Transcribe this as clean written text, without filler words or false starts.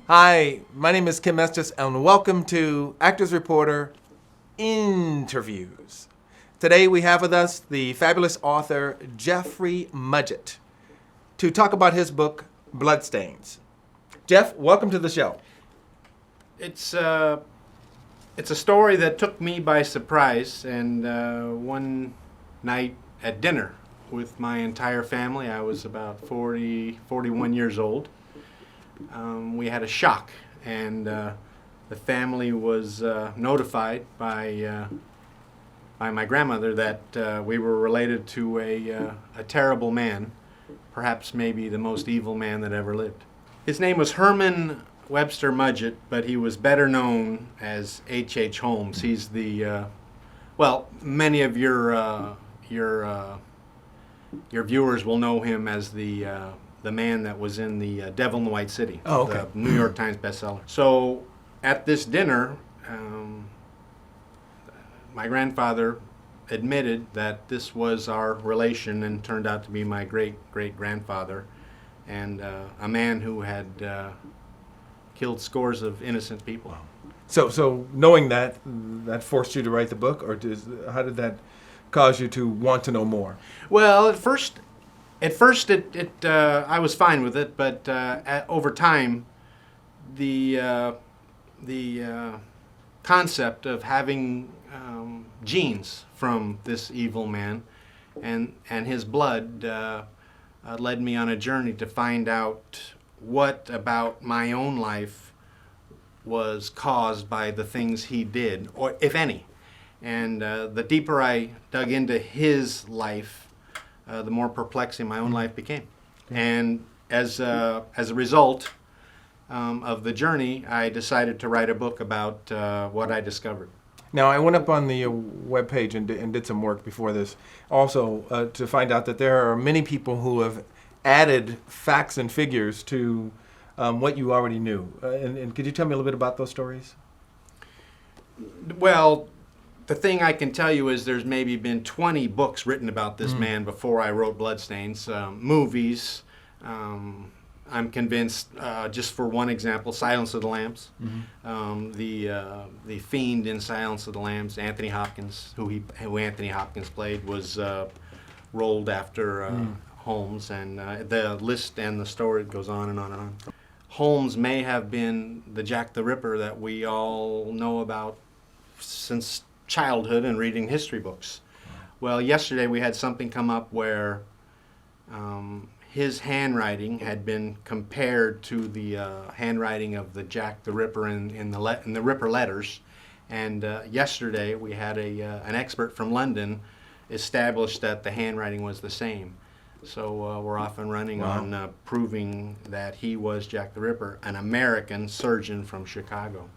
Hi, my name is Kim Estes, and welcome to Actors Reporter Interviews. Today we have with us the fabulous author Jeffrey Mudgett to talk about his book, Bloodstains. Jeff, welcome to the show. It's a story that took me by surprise, and one night at dinner with my entire family, I was about 41 years old, we had a shock, and the family was notified by my grandmother that we were related to a terrible man, perhaps maybe the most evil man that ever lived. His name was Herman Webster Mudgett, but he was better known as H. Holmes. He's the many of your viewers will know him as the man that was in the Devil in the White City, the New York Times bestseller. So at this dinner, my grandfather admitted that this was our relation and turned out to be my great-great-grandfather, and a man who had killed scores of innocent people. Wow. So knowing that forced you to write the book, or how did that cause you to want to know more? Well, at first, I was fine with it, but over time, the concept of having genes from this evil man and his blood led me on a journey to find out what about my own life was caused by the things he did, or if any. And the deeper I dug into his life, the more perplexing my own life became. And as a result of the journey, I decided to write a book about what I discovered. Now, I went up on the webpage and did some work before this, also to find out that there are many people who have added facts and figures to what you already knew. And could you tell me a little bit about those stories? Well, the thing I can tell you is there's maybe been 20 books written about this man before I wrote Bloodstains, movies. I'm convinced, just for one example, Silence of the Lambs. The fiend in Silence of the Lambs, Anthony Hopkins, who Anthony Hopkins played, was rolled after Holmes, and the list and the story goes on and on and on. Holmes may have been the Jack the Ripper that we all know about since childhood and reading history books. Well, yesterday we had something come up where his handwriting had been compared to the handwriting of the Jack the Ripper in the Ripper letters, and yesterday we had an expert from London establish that the handwriting was the same. So we're off and running on proving that he was Jack the Ripper, an American surgeon from Chicago.